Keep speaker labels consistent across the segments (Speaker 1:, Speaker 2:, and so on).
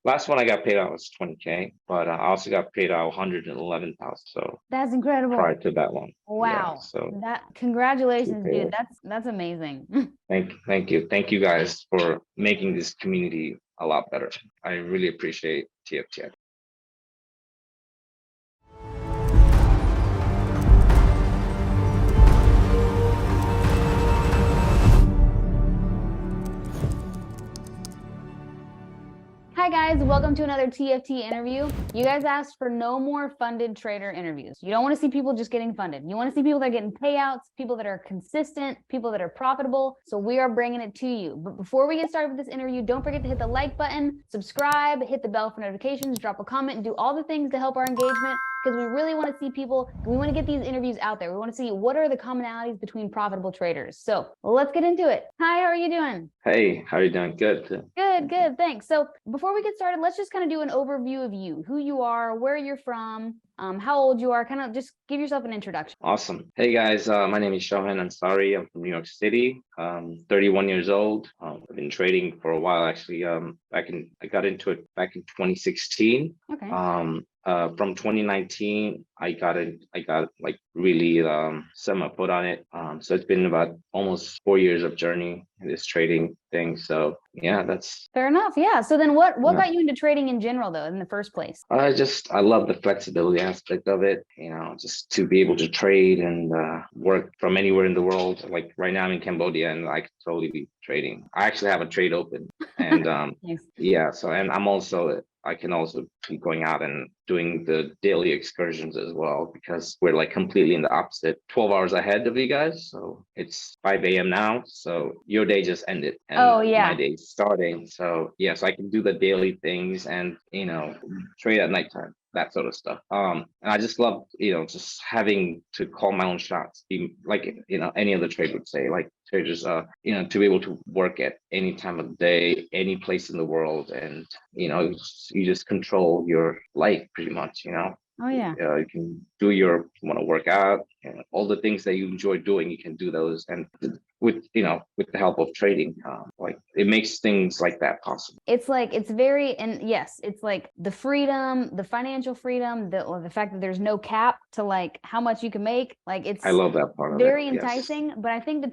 Speaker 1: Last one I got paid out was 20K, but I also got paid out 111,000. So
Speaker 2: That's incredible.
Speaker 1: prior to that one. Yeah.
Speaker 2: Wow.
Speaker 1: So
Speaker 2: Congratulations, dude.
Speaker 1: two
Speaker 2: That's amazing.
Speaker 1: thank you. Thank you guys for making this community a lot better. I really appreciate TFT.
Speaker 2: Hi guys, welcome to another TFT interview. You guys asked for no more funded trader interviews. You don't want to see people just getting funded. You want to see people that are getting payouts, people that are consistent, people that are profitable. So we are bringing it to you. But before we get started with this interview, don't forget to hit the like button, subscribe, hit the bell for notifications, drop a comment, and do all the things to help our engagement, because we really want to see people, we want to get these interviews out there. We want to see what are the commonalities between profitable traders. So let's get into it. Hi, how are you doing?
Speaker 1: Hey, how are you doing? Good.
Speaker 2: Good, thanks. So before we get started, let's just kind of do an overview of you, who you are, where you're from, how old you are, kind of just give yourself an introduction.
Speaker 1: Awesome. Hey guys, my name is Shohan. I'm from New York City. 31 years old. I've been trading for a while actually. I got into it back in 2016.
Speaker 2: Okay.
Speaker 1: From 2019, I got like really set my foot on it. So it's been about almost 4 years of journey in this trading thing. So yeah, that's
Speaker 2: fair enough. Yeah. So then what got you into trading in general though, in the first place?
Speaker 1: I love the flexibility aspect of it, just to be able to trade and work from anywhere in the world. Like right now I'm in Cambodia and I could totally be trading. I actually have a trade open and
Speaker 2: Nice.
Speaker 1: yeah, so and I can also be going out and doing the daily excursions as well, because we're like completely in the opposite, 12 hours ahead of you guys. So it's 5 a.m. now. So your day just ended and my day's starting. So yes, I can do the daily things and, trade at nighttime, that sort of stuff. And I just love, just having to call my own shots, like, any other trader would say, like traders, to be able to work at any time of the day, any place in the world. And, you just control your life pretty much,
Speaker 2: Oh yeah.
Speaker 1: You can do you want to work out, all the things that you enjoy doing, you can do those. And with the help of trading, like it makes things like that possible.
Speaker 2: It's like, it's very, and yes, it's like the freedom, the financial freedom, the fact that there's no cap to like how much you can make. Like
Speaker 1: I love that part of it.
Speaker 2: Very enticing. Yes. But I think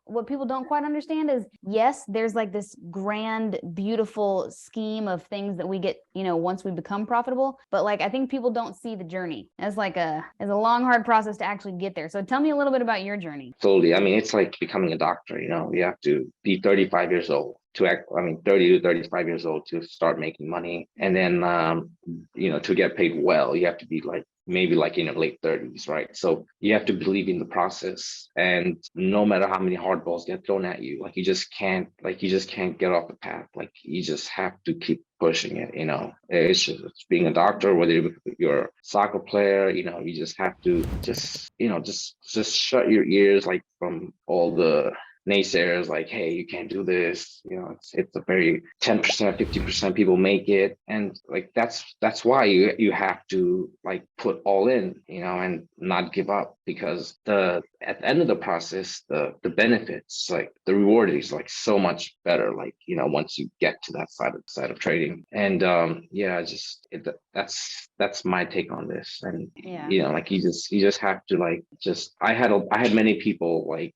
Speaker 2: what people don't quite understand is, yes, there's like this grand, beautiful scheme of things that we get, once we become profitable. But like, I think people don't see the journey as a long, hard process to actually get there. So tell me a little bit about your journey.
Speaker 1: Totally. I mean, it's like becoming a doctor, you have to be 35 years old to 30 to 35 years old to start making money. And then, to get paid well, you have to be like, maybe like in your late 30s, right? So you have to believe in the process, and no matter how many hard balls get thrown at you, like you just can't get off the path. Like you just have to keep pushing it. It's being a doctor, whether you're a soccer player, you just have to just shut your ears, like from all the naysayers, like, hey, you can't do this, it's a very 10%, 50% people make it. And like that's why you have to like put all in, and not give up, because at the end of the process, the benefits, like the reward is like so much better, like, once you get to that side of trading. And that's my take on this. And like you just have to like I had many people like,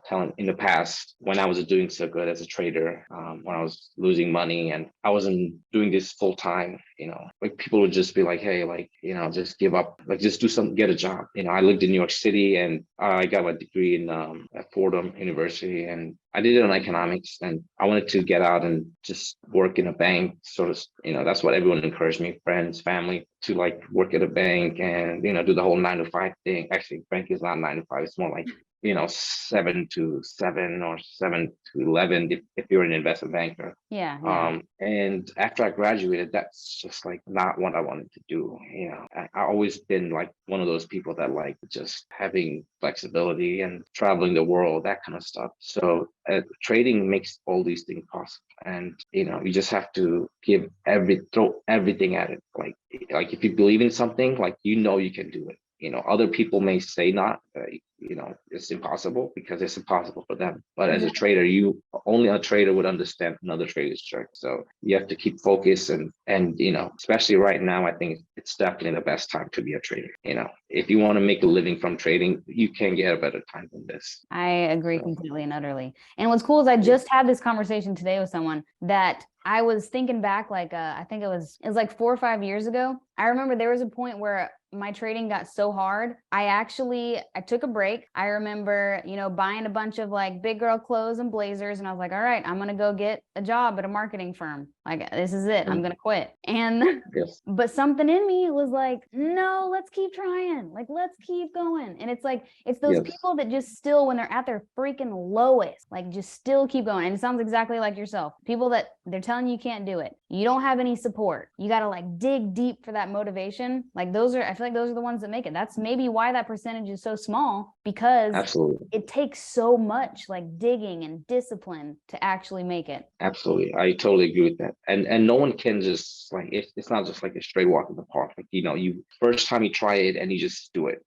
Speaker 1: telling in the past, when I was doing so good as a trader, when I was losing money and I wasn't doing this full time, like people would just be like, hey, like, just give up, like just do something, get a job. I lived in New York City and I got my degree in at Fordham University, and I did it on economics, and I wanted to get out and just work in a bank, sort of, that's what everyone encouraged me, friends, family, to like work at a bank and, do the whole 9 to 5 thing. Actually, bank is not 9 to 5. It's more like, 7 to 7 or 7 to 11 if you're an investment banker.
Speaker 2: Yeah.
Speaker 1: And after I graduated, that's just like not what I wanted to do. I always been like one of those people that like just having flexibility and traveling the world, that kind of stuff. So trading makes all these things possible. And, you just have to throw everything at it. Like if you believe in something, like, you can do it. Other people may say not, it's impossible because it's impossible for them. But as a trader, only a trader would understand another trader's chart. So you have to keep focused and especially right now, I think it's definitely the best time to be a trader. If you want to make a living from trading, you can't get a better time than this.
Speaker 2: I agree completely and utterly. And what's cool is I just had this conversation today with someone that I was thinking back, like I think it was like 4 or 5 years ago. I remember there was a point where my trading got so hard. I took a break. I remember, buying a bunch of like big girl clothes and blazers. And I was like, all right, I'm going to go get a job at a marketing firm. Like, this is it. I'm going to quit. And, but something in me was like, no, let's keep trying. Like, let's keep going. And it's like, it's those people that just still, when they're at their freaking lowest, like just still keep going. And it sounds exactly like yourself. People that they're telling you can't do it. You don't have any support. You got to like dig deep for that motivation. Like I feel like those are the ones that make it. That's maybe why that percentage is so small, because
Speaker 1: Absolutely.
Speaker 2: it takes so much like digging and discipline to actually make it.
Speaker 1: Absolutely. I totally agree with that. And no one can just like, it's not just like a straight walk in the park. Like, you first time you try it and you just do it.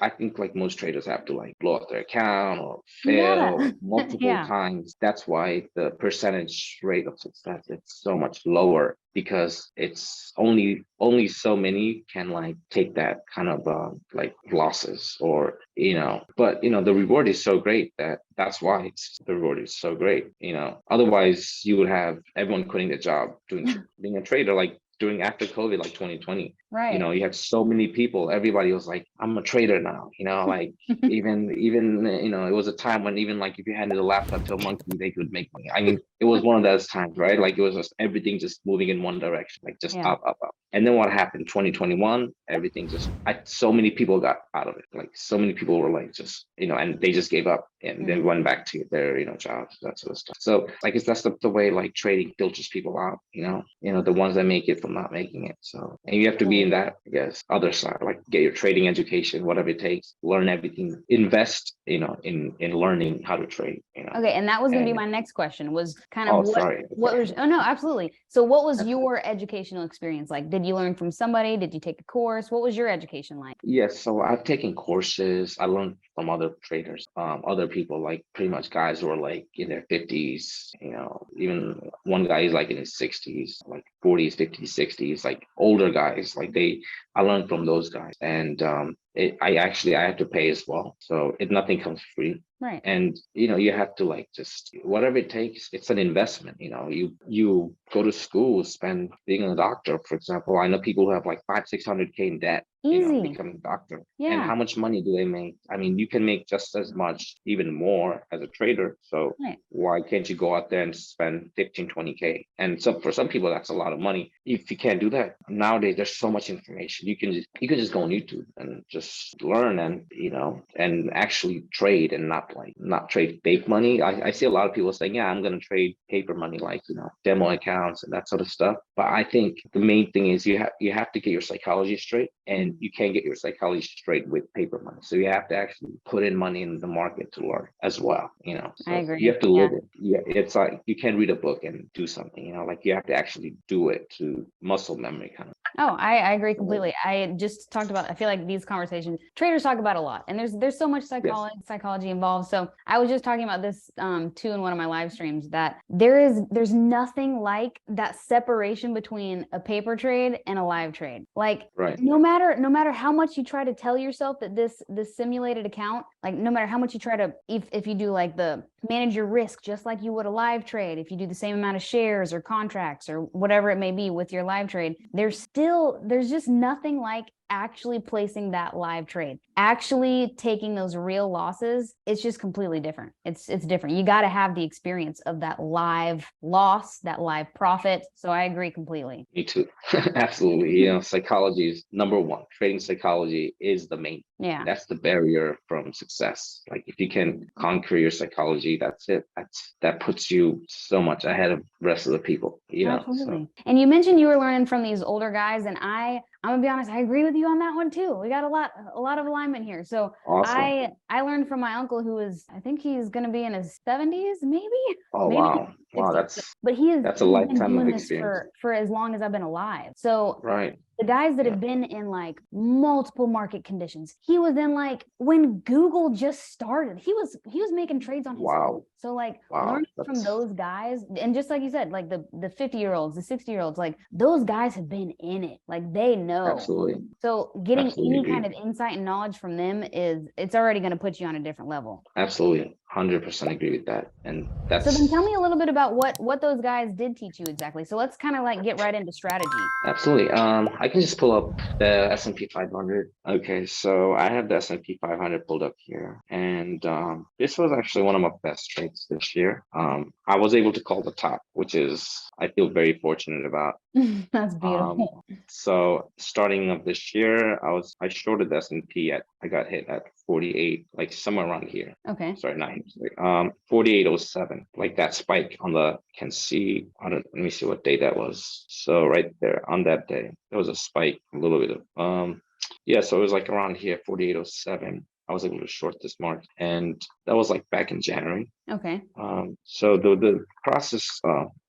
Speaker 1: I think like most traders have to like blow up their account or fail multiple times. That's why the percentage rate of success is so much lower, because it's only so many can like take that kind of like losses, or but the reward is so great that's why the reward is so great. Otherwise you would have everyone quitting their job being a trader, like during after COVID, like 2020.
Speaker 2: Right.
Speaker 1: You had so many people, everybody was like, I'm a trader now, like even it was a time when even like if you handed a laptop to a monkey, they could make money. I mean, it was one of those times, right? Like it was just everything just moving in one direction, like just up. And then what happened? 2021, everything so many people got out of it. Like so many people were like just, and they just gave up and then went back to their, jobs, that sort of stuff. So like that's the way like trading filters people out, the ones that make it from not making it. So, and you have to be in that, I guess, other side, like get your trading education, whatever it takes, learn everything, invest, in learning how to trade.
Speaker 2: Okay, and that was going to be my next question, was kind of what was, no, absolutely. So what was your educational experience like? Did you learn from somebody? Did you take a course? What was your education like?
Speaker 1: Yes, so I've taken courses. I learned from other traders, other people, like pretty much guys who are like in their 50s, even one guy is like in his 60s, like 40s, 50s, 60s, like older guys, like I learned from those guys. And I had to pay as well. So nothing comes free.
Speaker 2: Right.
Speaker 1: And, you have to like just whatever it takes, it's an investment. You go to school, spend being a doctor, for example. I know people who have like 500-600K in debt, becoming a doctor.
Speaker 2: Yeah.
Speaker 1: And how much money do they make? I mean, you can make just as much, even more as a trader. So why can't you go out there and spend 15-20K? And so for some people, that's a lot of money. If you can't do that, nowadays there's so much information. You can just go on YouTube and just learn and actually trade, and not trade fake money. I see a lot of people saying, yeah, I'm going to trade paper money, like, demo accounts and that sort of stuff. But I think the main thing is you have to get your psychology straight, and you can't get your psychology straight with paper money. So you have to actually put in money in the market to learn as well. So
Speaker 2: I agree.
Speaker 1: You have to live it. Yeah, it's like you can't read a book and do something. Like you have to actually do it to muscle memory kind of.
Speaker 2: Oh, I agree completely. I just talked about, I feel like these conversations traders talk about a lot, and there's so much psychology involved. So I was just talking about this too in one of my live streams, that there's nothing like that separation between a paper trade and a live trade. Like no matter how much you try to tell yourself that this simulated account, like no matter how much you try to, if you do like the manage your risk just like you would a live trade, if you do the same amount of shares or contracts or whatever it may be with your live trade, there's just nothing like actually placing that live trade, actually taking those real losses. It's just completely different. It's different. You got to have the experience of that live loss, that live profit. So I agree completely.
Speaker 1: Me too. Absolutely. Psychology is number one. Trading psychology is the main.
Speaker 2: Yeah.
Speaker 1: That's the barrier from success. Like if you can conquer your psychology, that's it. That puts you so much ahead of the rest of the people.
Speaker 2: Absolutely. So. And you mentioned you were learning from these older guys, and I'm gonna be honest, I agree with you on that one too. We got a lot of alignment here. So awesome. I learned from my uncle, who is, I think he's gonna be in his 70s, maybe.
Speaker 1: Oh
Speaker 2: maybe.
Speaker 1: wow. Wow,
Speaker 2: 60. But he's
Speaker 1: a
Speaker 2: he's been
Speaker 1: lifetime of
Speaker 2: doing this
Speaker 1: experience.
Speaker 2: for as long as I've been alive. So
Speaker 1: Right.
Speaker 2: the guys that
Speaker 1: Yeah.
Speaker 2: have been in like multiple market conditions, he was in like when Google just started, he was making trades on his own.
Speaker 1: Wow.
Speaker 2: So like
Speaker 1: Wow.
Speaker 2: learning from those guys, and just like you said, like the 50-year-olds, the 60-year-olds, like those guys have been in it, like they know.
Speaker 1: Absolutely.
Speaker 2: So getting
Speaker 1: Absolutely
Speaker 2: any kind
Speaker 1: agree.
Speaker 2: of insight and knowledge from them it's already going to put you on a different level.
Speaker 1: Absolutely. 100% agree with that. And that's
Speaker 2: So then tell me a little bit about what those guys did teach you exactly. So let's kind of like get right into strategy.
Speaker 1: absolutely. I can just pull up the S&P 500. Okay, so I have the S&P 500 pulled up here, and this was actually one of my best trades this year. I was able to call the top, which is I feel very fortunate about.
Speaker 2: That's beautiful.
Speaker 1: So starting of this year, I shorted the S&P I got hit at 48, like somewhere around here.
Speaker 2: Okay.
Speaker 1: Sorry, not here. 4807, like that spike on the can see. Let me see what day that was. So right there on that day, there was a spike, a little bit of yeah. So it was like around here, 4807. I was able to short this market, and that was like back in January.
Speaker 2: Okay.
Speaker 1: So the process,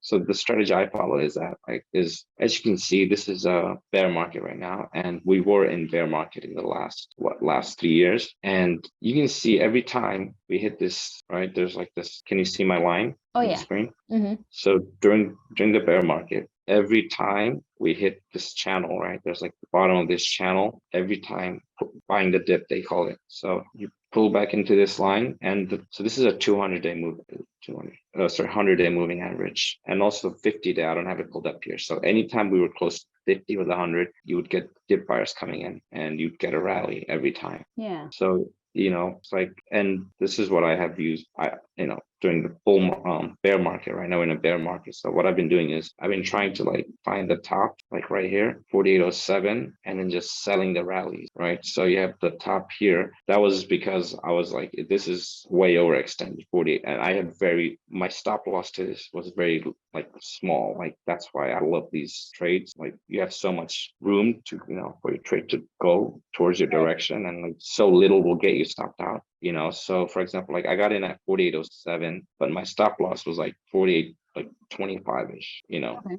Speaker 1: so the strategy I follow is that as you can see, this is a bear market right now, and we were in bear market in the last 3 years, and you can see every time we hit this, right? There's like this. Can you see my line on the screen?
Speaker 2: Mm-hmm.
Speaker 1: So during the bear market, every time we hit this channel, right? There's like the bottom of this channel. Every time buying the dip, they call it. So you pull back into this line, and so this is a 200-day move, 100-day moving average, and also 50-day. I don't have it pulled up here. So anytime we were close to 50 with 100, you would get dip buyers coming in, and you'd get a rally every time.
Speaker 2: Yeah.
Speaker 1: So it's like, and this is what I have used. During the bull bear market. Right now we're in a bear market. So what I've been doing is I've been trying to like find the top, like right here, 4807, and then just selling the rallies, right? So you have the top here. That was because I was like, this is way overextended, 48, and I had my stop loss to this was very like small. Like that's why I love these trades. Like you have so much room to for your trade to go towards your direction, and like so little will get you stopped out. So for example, like I got in at 4807, but my stop loss was like 48, like 25-ish,
Speaker 2: Okay.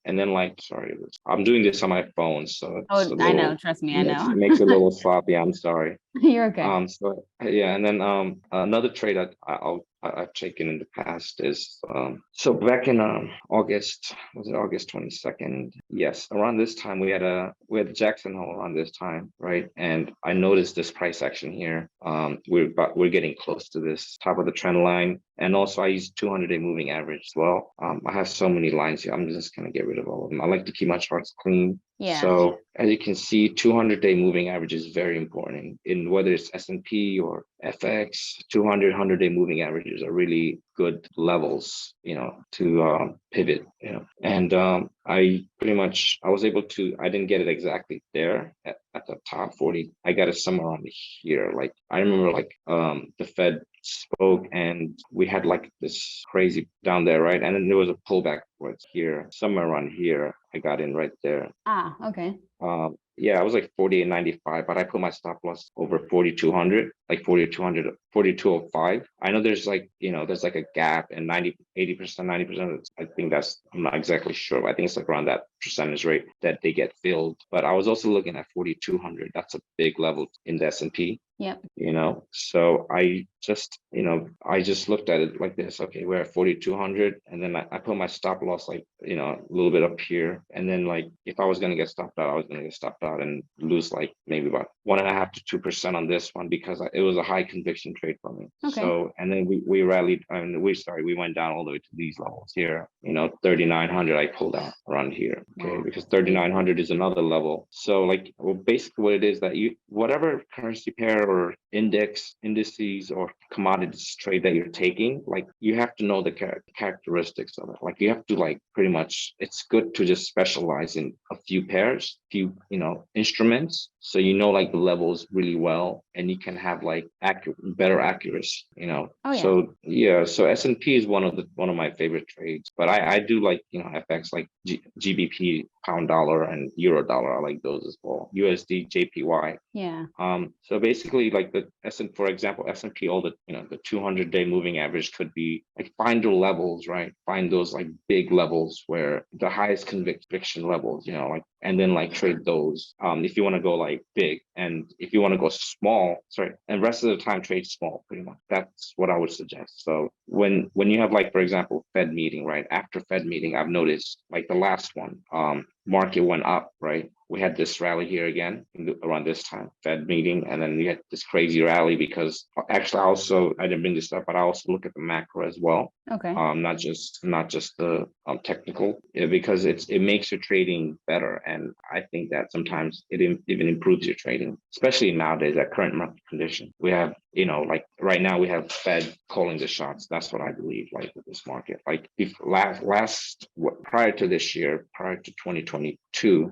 Speaker 1: And then like, sorry, I'm doing this on my phone, so it's
Speaker 2: I know, trust me, I know.
Speaker 1: It makes it a little sloppy. I'm sorry.
Speaker 2: You're okay.
Speaker 1: So yeah, and then another trade I've taken in the past is so back in August, was it August 22nd? Yes, around this time we had Jackson Hole around this time, right? And I noticed this price action here. We're getting close to this top of the trend line, and also I use 200-day moving average as well. I have so many lines here. I'm just gonna get rid of all of them. I like to keep my charts clean.
Speaker 2: Yeah.
Speaker 1: So as you can see, 200-day moving average is very important in whether it's S&P or FX. 200, 100-day moving averages are really good levels, to pivot. And I was able to. I didn't get it exactly there at the top 40. I got it somewhere around here. Like I remember, like the Fed spoke, and we had like this crazy down there, right? And then there was a pullback towards here, somewhere around here. I got in right there.
Speaker 2: Okay.
Speaker 1: Yeah, I was like 48.95, but I put my stop loss over 4,200, like 4,200, 4,205. I know there's like, there's like a gap, and 80%, 90%. I think I'm not exactly sure, but I think it's like around that percentage rate that they get filled. But I was also looking at 4,200. That's a big level in the S&P.
Speaker 2: Yep.
Speaker 1: So I just looked at it like this. Okay, we're at 4,200, and then I put my stop loss like a little bit up here, and then like if I was gonna get stopped out, I was gonna get stopped out and lose like maybe about 1.5 to 2% on this one, because it was a high conviction trade for me.
Speaker 2: Okay.
Speaker 1: So and then we rallied, and we went down all the way to these levels here. 3,900. I pulled out around here. Okay, because 3,900 is another level. So like, well, basically what it is that whatever currency pair or indices or commodities trade that you're taking, like you have to know the characteristics of it. Like you have to like pretty much, it's good to just specialize in a few pairs, instruments, so like the levels really well, and you can have like better accuracy.
Speaker 2: Oh, yeah.
Speaker 1: So yeah, so S&P is one of my favorite trades, but I do like FX, like GBP pound dollar and euro dollar. I like those as well. USD, JPY.
Speaker 2: Yeah.
Speaker 1: So basically like the for example, S&P, all the, the 200-day moving average could be like, find your levels, right? Find those like big levels where the highest conviction levels, like, and then like trade those. If you want to go like big, and if you want to go small, and rest of the time trade small, pretty much. That's what I would suggest. So when you have like, for example, Fed meeting, right? After Fed meeting, I've noticed like the last one, market went up, right? We had this rally here again around this time, Fed meeting, and then we had this crazy rally because actually I didn't bring this up, but I also look at the macro as well.
Speaker 2: Okay.
Speaker 1: Not just the technical, because it makes your trading better, and I think that sometimes it even improves your trading, especially nowadays at current market condition. We have, like right now we have Fed calling the shots. That's what I believe, like with this market. Like if prior to this year, prior to 2022,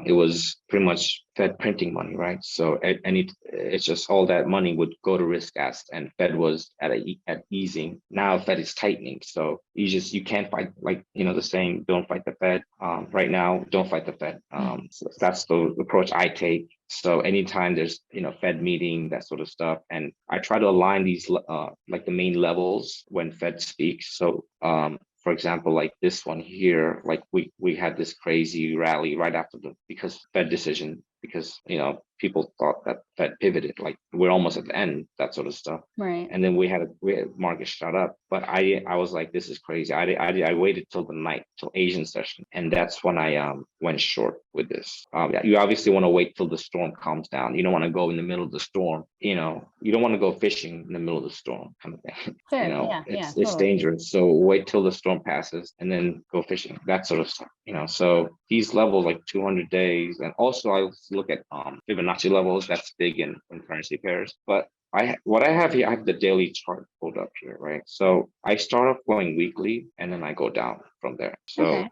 Speaker 1: it was pretty much Fed printing money, right? So it's just all that money would go to risk assets, and Fed was at easing. Now Fed is tightening, so you can't fight, like the saying, don't fight the Fed. Right now, don't fight the Fed. So that's the approach I take. So anytime there's Fed meeting, that sort of stuff, and I try to align these like the main levels when Fed speaks. So for example, like this one here, like we had this crazy rally right after because Fed decision, because people thought that Fed pivoted, like we're almost at the end, that sort of stuff.
Speaker 2: Right.
Speaker 1: And then we had market shot up, but I was like, this is crazy. I waited till the night, till Asian session, and that's when I went short with this. You obviously want to wait till the storm calms down. You don't want to go in the middle of the storm. You don't want to go fishing in the middle of the storm, kind of thing.
Speaker 2: Sure.
Speaker 1: It's
Speaker 2: Totally.
Speaker 1: dangerous. So wait till the storm passes and then go fishing, that sort of stuff. So these levels like 200 days, and also I look at Fibonacci levels. That's big in currency pairs. But what I have here, I have the daily chart pulled up here, right? So I start off going weekly, and then I go down from there. So
Speaker 2: Okay.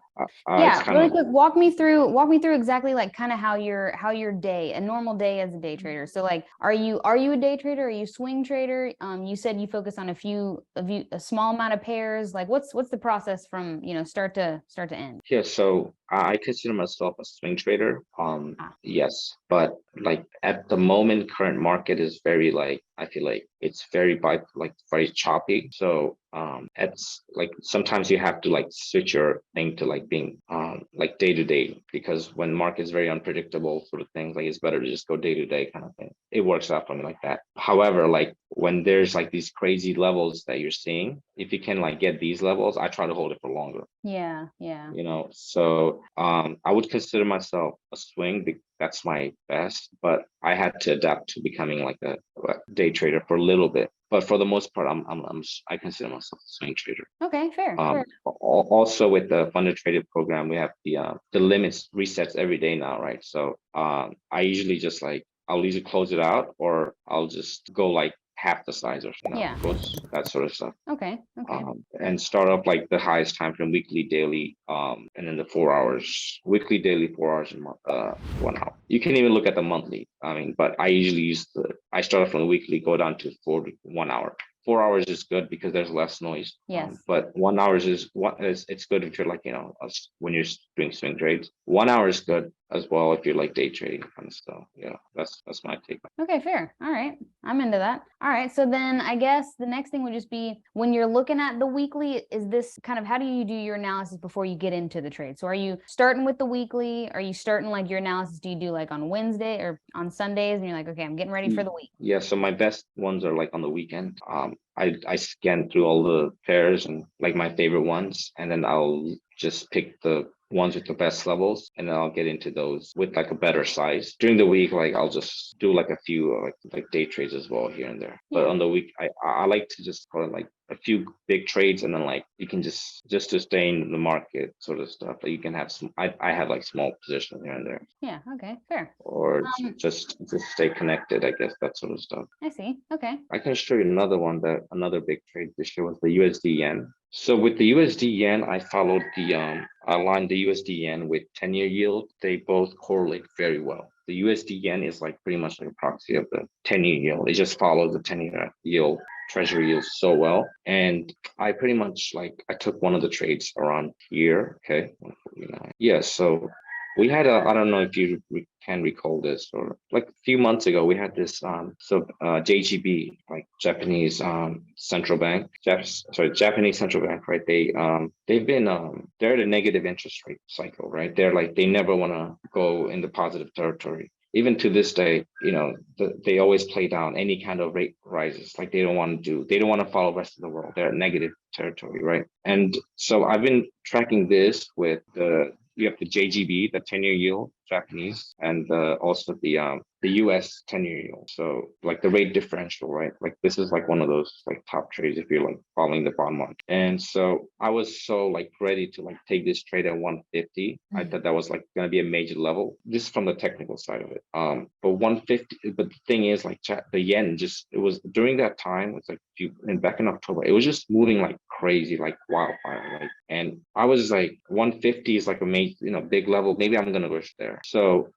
Speaker 1: it's
Speaker 2: Really quick, walk me through exactly like kind of how your day, a normal day as a day trader. So like, are you a day trader? Are you swing trader? You said you focus on a small amount of pairs. Like what's the process from start to end?
Speaker 1: Yeah, so I consider myself a swing trader. Yes, but like at the moment, current market is very like, I feel like it's very very choppy. So it's like sometimes you have to like switch your thing to like being like day to day, because when market is very unpredictable sort of things, like it's better to just go day to day kind of thing. It works out for me like that. However, like when there's like these crazy levels that you're seeing, if you can like get these levels, I try to hold it for longer.
Speaker 2: Yeah.
Speaker 1: So I would consider myself a swing. That's my best, but I had to adapt to becoming like a day trader for a little bit. But for the most part, I consider myself a swing trader.
Speaker 2: Okay, fair.
Speaker 1: Also with the funded traded program, we have the limits resets every day now, right? So I usually just like, I'll either close it out or I'll just go like half the size or that sort of stuff.
Speaker 2: Okay.
Speaker 1: And start up like the highest time frame, weekly, daily, and then the 4 hours, weekly, daily, 4 hours, and 1 hour. You can even look at the monthly. But I usually I start off from the weekly, go down to 1 hour. 4 hours is good because there's less noise.
Speaker 2: Yes.
Speaker 1: But 1 hour it's good if you're like, when you're doing swing trades. 1 hour is good as well if you're like day trading kind of stuff. Yeah, that's my take.
Speaker 2: Okay, fair. All right. I'm into that. All right. So then I guess the next thing would just be, when you're looking at the weekly, is this kind of, how do you do your analysis before you get into the trade? So are you starting with the weekly? Are you starting like your analysis? Do you do like on Wednesday or on Sundays and you're like, okay, I'm getting ready for the week?
Speaker 1: Yeah. So my best ones are like on the weekend. I scan through all the pairs and like my favorite ones, and then I'll just pick the ones with the best levels, and then I'll get into those with like a better size. During the week, like I'll just do like a few like day trades as well here and there. But on the week, I like to just call it like a few big trades, and then like you can just to stay in the market sort of stuff. Like you can have some. I have like small positions here and there.
Speaker 2: Yeah. Okay. Fair.
Speaker 1: Or just stay connected. I guess that sort of stuff.
Speaker 2: I see. Okay.
Speaker 1: I can show you another big trade this year was the USD yen. So with the USD yen, I followed I aligned the USD yen with 10-year yield. They both correlate very well. The USD yen is like pretty much like a proxy of the 10-year yield. It just follows the 10-year yield, treasury yield so well. And I pretty much I took one of the trades around here. Okay. 149. Yeah. So we had a, I don't know if you can recall this, or like a few months ago, we had this, JGB, like Japanese, central bank, Japanese central bank, right? They've been, they're at a negative interest rate cycle, right? They're like, they never want to go in the positive territory. Even to this day, they always play down any kind of rate rises. Like they don't want to follow the rest of the world. They're at negative territory, right? And so I've been tracking this with you have the JGB, the 10-year yield, Japanese, and also the US 10-year yield. So like the rate differential, right? Like this is like one of those like top trades if you're like following the bond market. And so I was so like ready to like take this trade at 150. I thought that was like gonna be a major level. This is from the technical side of it. But 150, but the thing is like the yen just, it was during that time, it's like and back in October, it was just moving like crazy, like wildfire. Like, and I was like 150 is like a major, big level. Maybe I'm gonna go there. So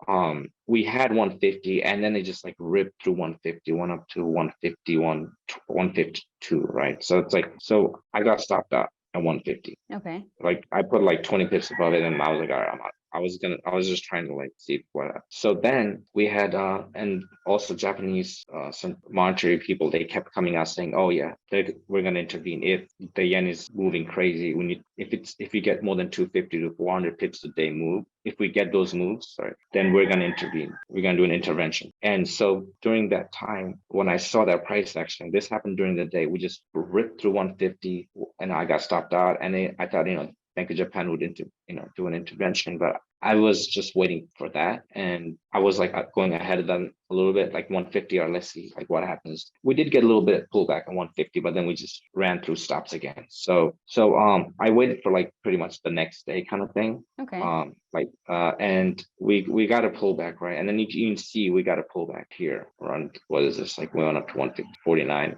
Speaker 1: we had 150 and then it just like ripped through 150, went up to 151, 152, right? So it's like, so I got stopped out at 150.
Speaker 2: Okay.
Speaker 1: Like I put like 20 pips above it and I was like, all right, I'm out. I was just trying to like see what. So then we had and also Japanese some monetary people, they kept coming out saying, oh yeah, we're gonna intervene if the yen is moving crazy. If you get more than 250 to 400 pips a day move, if we get those moves, sorry, then we're gonna intervene. We're gonna do an intervention. And so during that time, when I saw that price action, this happened during the day, we just ripped through 150 and I got stopped out. And I thought, Bank of Japan would do an intervention, but I was just waiting for that, and I was like going ahead of them a little bit, like 150, or let's see like what happens. We did get a little bit of pullback on 150, but then we just ran through stops again. So I waited for like pretty much the next day kind of thing.
Speaker 2: Okay.
Speaker 1: And we got a pullback, right? And then you can see we got a pullback here around, what is this? Like we went up to 150.49.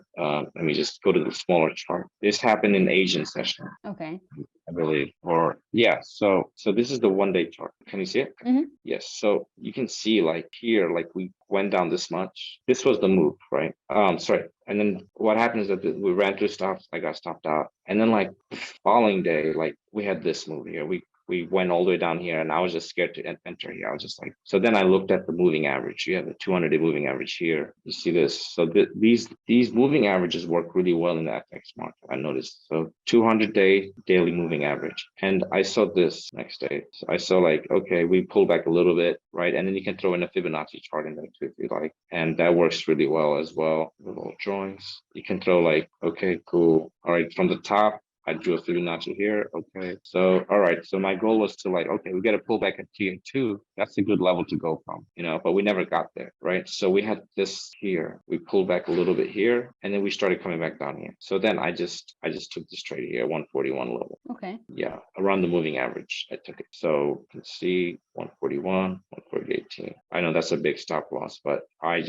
Speaker 1: Let me just go to the smaller chart. This happened in Asian session.
Speaker 2: Okay.
Speaker 1: I believe, or yeah. So this is the 1-day chart. Can you see it?
Speaker 2: Mm-hmm.
Speaker 1: Yes. So you can see like here, like we went down this much. This was the move, right? Sorry. And then what happened is that we ran through stops. I got stopped out, and then like the following day, like we had this move here. We went all the way down here and I was just scared to enter here. I was just like, so then I looked at the moving average. You have the 200-day moving average here. You see this. So these moving averages work really well in the FX market, I noticed. So 200-day daily moving average. And I saw this next day. So I saw like, okay, we pulled back a little bit, right? And then you can throw in a Fibonacci chart in there too, if you like. And that works really well as well. Little drawings. You can throw like, okay, cool. All right, from the top, I drew a Fibonacci here. Okay. So, all right. So my goal was to like, okay, we get a pullback at TN2. That's a good level to go from, but we never got there. Right. So we had this here. We pulled back a little bit here and then we started coming back down here. So then I just took this trade here, 141 level.
Speaker 2: Okay.
Speaker 1: Yeah. Around the moving average, I took it. So you can see 141, 140.18. I know that's a big stop loss, but here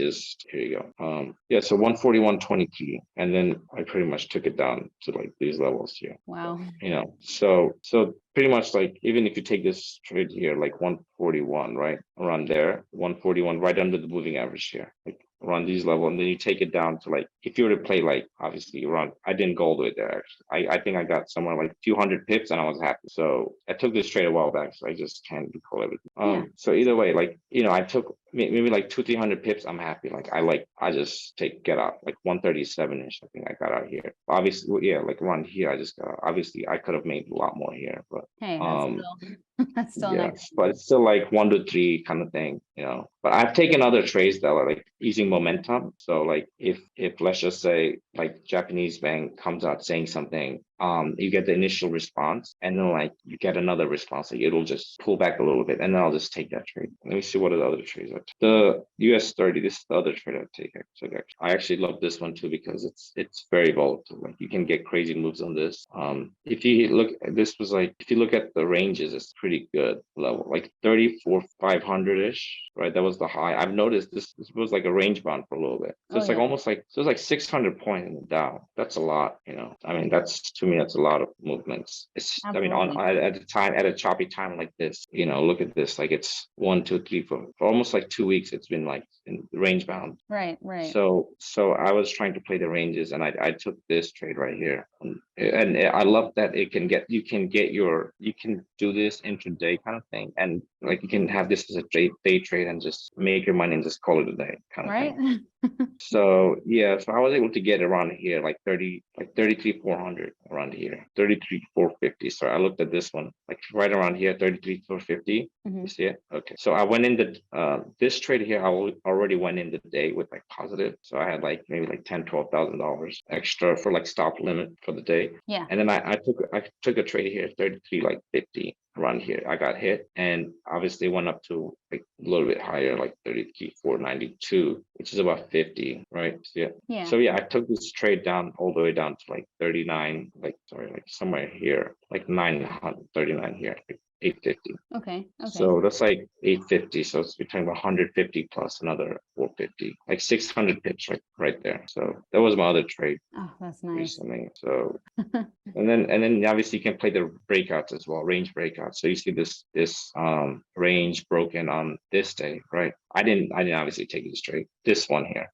Speaker 1: you go. Yeah. So 141.23. And then I pretty much took it down to like these levels here.
Speaker 2: Wow.
Speaker 1: So pretty much like, even if you take this trade here, like 141, right? Around there, 141, right under the moving average here, like around these levels. And then you take it down to like, if you were to play like, obviously around, I didn't go all the way there. Actually. I think I got somewhere like a few hundred pips and I was happy. So I took this trade a while back, so I just can't recall everything. So either way, like, I took maybe like 200-300 pips. I'm happy. Like I just get out like 137-ish. I think I got out here. Obviously, yeah, like around here, I just got out. Obviously I could have made a lot more here, but
Speaker 2: hey, that's still
Speaker 1: yeah,
Speaker 2: nice.
Speaker 1: but it's still like 1 to 3 kind of thing, But I've taken other trades that are like using momentum. So like if let's just say like Japanese bank comes out saying something, you get the initial response and then like you get another response, like it'll just pull back a little bit and then I'll just take that trade. Let me see what are the other trades are. The US 30, this is the other trade I take. I actually love this one too because it's very volatile. Like you can get crazy moves on this. If you look, this was like, if you look at the ranges, it's pretty good level, like 34,500-ish, right? That was the high. I've noticed this was like a range bound for a little bit. So it's like almost like, so it's like 600 points in the Dow. That's a lot, I mean, that's, to me, that's a lot of movements. It's, I mean,
Speaker 2: Absolutely.
Speaker 1: at the time, at a choppy time like this, look at this, like it's 1, 2, 3, 4, for almost like 2 weeks, it's been like in range bound.
Speaker 2: Right.
Speaker 1: So I was trying to play the ranges, and I took this trade right here, and I love that you can do this intraday kind of thing, and like you can have this as a day trade and just make your money and just call it a day kind of
Speaker 2: Right.
Speaker 1: thing. So yeah, so I was able to get around here like 33,400 around here, 33,450. So I looked at this one like right around here, 33,450.
Speaker 2: Mhm.
Speaker 1: You see it? Okay. So I went in this trade here, already went in the day with like positive. So I had like maybe like $10,000-$12,000 extra for like stop limit for the day.
Speaker 2: Yeah.
Speaker 1: And then I took a trade here, 33 like 50 around here. I got hit, and obviously went up to like a little bit higher, like 33,492, which is about 50, right? So yeah.
Speaker 2: Yeah.
Speaker 1: So yeah, I took this trade down all the way down to like 39, like somewhere here, like 939 here, like 850.
Speaker 2: Okay.
Speaker 1: So that's like 850. So it's between 150 plus another 450, like 600 pips right there. So that was my other trade
Speaker 2: Oh, that's nice.
Speaker 1: recently. So and then obviously you can play the breakouts as well, range breakouts. So you see this range broken on this day, right? I didn't obviously take this trade, this one here.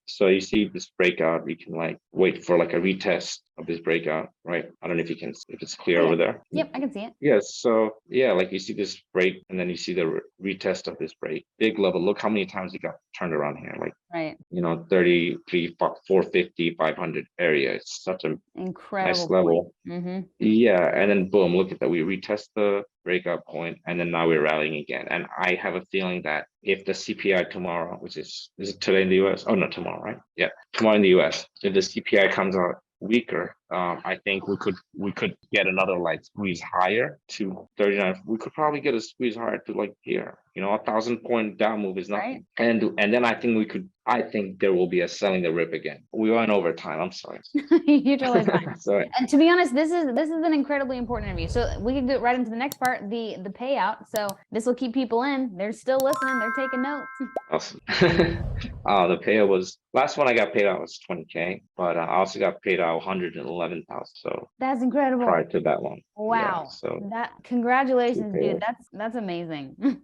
Speaker 1: So you see this breakout, you can like wait for like a retest of this breakout, right? I don't know if it's clear over there.
Speaker 2: Yep, I can see it.
Speaker 1: Yes. So yeah, like you see this break, and then you see the retest of this break, big level. Look how many times it got turned around here, like
Speaker 2: Right.
Speaker 1: 33, 450, 500 area. It's such a
Speaker 2: Incredible
Speaker 1: nice level.
Speaker 2: Mm-hmm.
Speaker 1: Yeah, and then boom, look at that. We retest the breakout point, and then now we're rallying again. And I have a feeling that if the CPI tomorrow, which is it today in the US? Oh no, tomorrow, right? Yeah, tomorrow in the US. If the CPI comes out weaker, I think we could get another like squeeze higher to 39. We could probably get a squeeze higher to like here. 1,000 point down move is nothing.
Speaker 2: Right.
Speaker 1: And then I think there will be a selling the rip again. We went over time. I'm sorry.
Speaker 2: You're totally fine.
Speaker 1: Sorry.
Speaker 2: And to be honest, this is an incredibly important interview. So we can get right into the next part, the payout. So this will keep people in. They're still listening. They're taking notes.
Speaker 1: Awesome. The payout was last one I got paid out was 20K, but I also got paid out 111,000. So
Speaker 2: that's incredible.
Speaker 1: Prior to that one.
Speaker 2: Wow.
Speaker 1: Yeah, so
Speaker 2: congratulations, dude. That's amazing.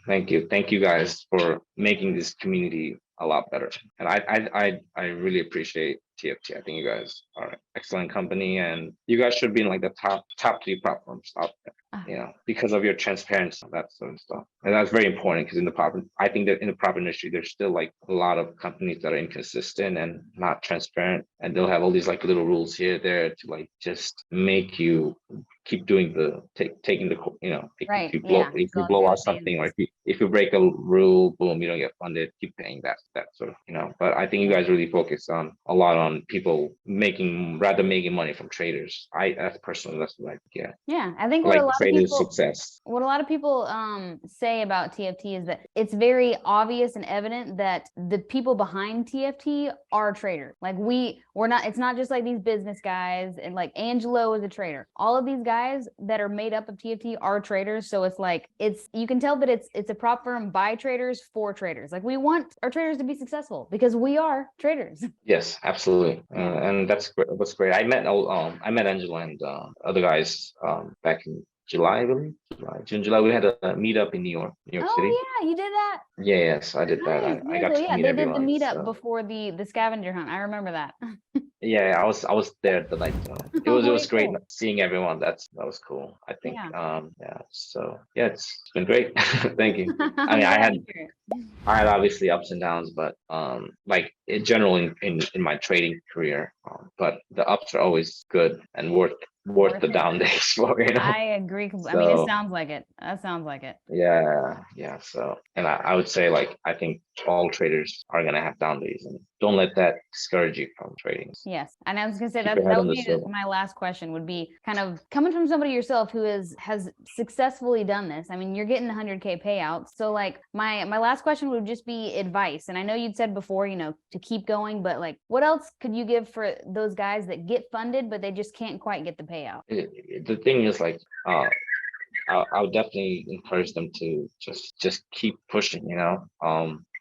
Speaker 1: Thank you guys for making this community a lot better. And I really appreciate TFT. I think you guys are an excellent company, and you guys should be in like the top 3 platforms out there. Because of your transparency, that sort of stuff. And that's very important because I think that in the prop industry, there's still like a lot of companies that are inconsistent and not transparent, and they'll have all these like little rules here, there to like just make you keep doing taking the
Speaker 2: Right.
Speaker 1: if you blow out something, or if you break a rule, boom, you don't get funded, keep paying that sort of. But I think you guys really focus on a lot on people making money from traders. That's personally, that's what I get.
Speaker 2: Yeah, I think
Speaker 1: like traders success.
Speaker 2: What a lot of people say about TFT is that it's very obvious and evident that the people behind TFT are traders. Like we're not, it's not just like these business guys, and like Angelo is a trader. All of these guys that are made up of TFT are traders. So it's like, you can tell that it's a prop firm by traders for traders. Like we want our traders to be successful because we are traders.
Speaker 1: Yes, absolutely. And that's great. I met Angelo and other guys back in July, I believe. July. We had a meetup in New York City.
Speaker 2: Oh yeah, you did that.
Speaker 1: Yeah, yes, I did that. I got to meet
Speaker 2: they
Speaker 1: everyone.
Speaker 2: Did the meetup before the scavenger hunt. I remember that.
Speaker 1: Yeah, I was there the night. It was great seeing everyone. That was cool. I think. So yeah, it's been great. Thank you. I mean, I had obviously ups and downs, but like in general in my trading career, but the ups are always good and worth the down days for.
Speaker 2: I agree. I mean, it sounds like it. That sounds like it.
Speaker 1: Yeah. So, and I would say like I think all traders are gonna have down days, and don't let that discourage you from trading.
Speaker 2: Yes, and I was gonna say that would be my last question. Would be kind of coming from somebody yourself who has successfully done this. I mean, you're getting 100K payouts. So like my last question would just be advice. And I know you'd said before, to keep going, but like, what else could you give for those guys that get funded but they just can't quite get the payout?
Speaker 1: The thing is like, I would definitely encourage them to just keep pushing.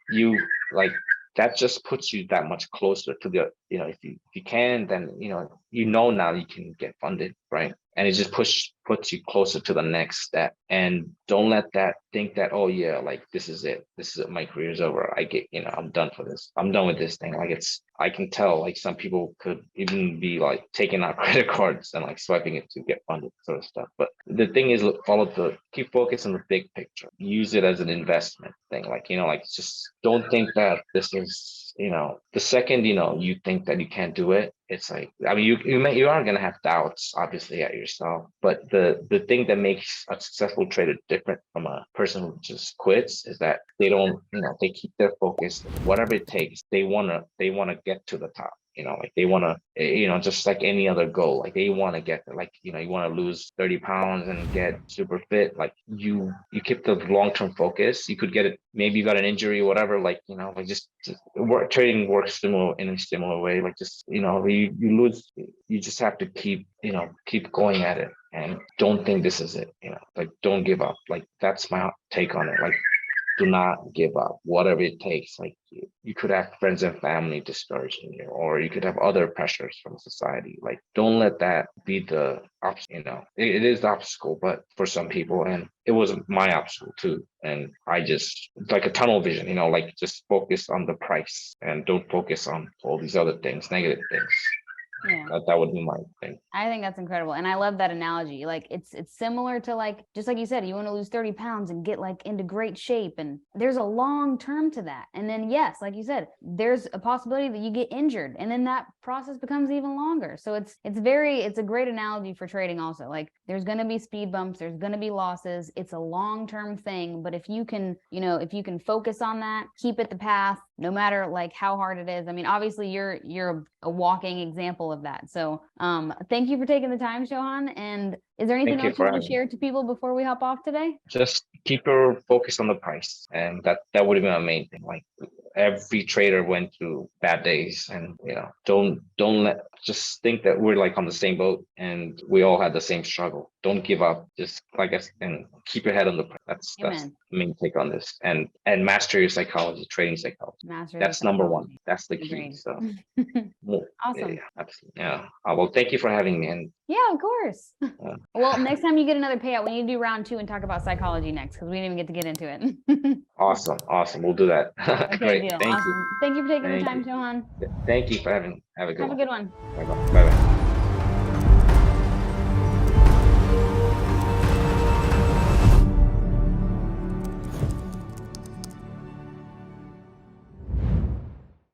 Speaker 1: You like that just puts you that much closer to the, if you can, then now you can get funded, right? And it just puts you closer to the next step. And don't let that think that, oh yeah, like this is it, my career's over, I'm done for this, I'm done with this thing. Like I can tell, like some people could even be like taking out credit cards and like swiping it to get funded, sort of stuff. But the thing is, keep focus on the big picture, use it as an investment thing. Like just don't think that this is, the second you think that you can't do it, it's like, I mean, you are gonna have doubts, obviously, at yourself. But the thing that makes a successful trader different from a person who just quits is that they don't, they keep their focus, whatever it takes. They wanna get to the top. Like they want to, just like any other goal, like they want to get there. Like, you want to lose 30 pounds and get super fit. Like you keep the long-term focus. You could get it. Maybe you got an injury or whatever, like, like just trading works in a similar way. Like just, you lose, you just have to keep going at it, and don't think this is it, like don't give up. Like that's my take on it. Like, do not give up, whatever it takes. Like you could have friends and family discouraging you, or you could have other pressures from society. Like don't let that be the obstacle. It is the obstacle, but for some people, and it was my obstacle too. And I just, like a tunnel vision, like just focus on the price and don't focus on all these other things, negative things.
Speaker 2: Yeah.
Speaker 1: That would be my thing.
Speaker 2: I think that's incredible. And I love that analogy. Like it's similar to, like, just like you said, you want to lose 30 pounds and get like into great shape. And there's a long term to that. And then, yes, like you said, there's a possibility that you get injured, and then that process becomes even longer. So it's a great analogy for trading also. Like there's going to be speed bumps, there's going to be losses. It's a long-term thing. But if you can, if you can focus on that, keep it the path, no matter like how hard it is. I mean, obviously you're a walking example of that. So thank you for taking the time, Shohan. And is there anything else you want to share to people before we hop off today?
Speaker 1: Just keep your focus on the price, and that would be my main thing. Like every trader went through bad days, and just think that we're like on the same boat and we all had the same struggle. Don't give up. Just and keep your head on the price. That's the main take on this. And master your psychology, trading psychology. That's number one. That's the key. So
Speaker 2: awesome.
Speaker 1: Yeah, absolutely. Yeah. Well, thank you for having me. And
Speaker 2: yeah, of course. Well, next time you get another payout, we need to do round 2 and talk about psychology next, because we didn't even get to get into it.
Speaker 1: Awesome. We'll do that.
Speaker 2: Okay,
Speaker 1: great.
Speaker 2: Deal.
Speaker 1: Thank
Speaker 2: awesome.
Speaker 1: you.
Speaker 2: Thank you for taking the time, Shohan.
Speaker 1: Thank you for having. Have a good one.
Speaker 2: Have a good one.
Speaker 1: Bye-bye. Bye-bye.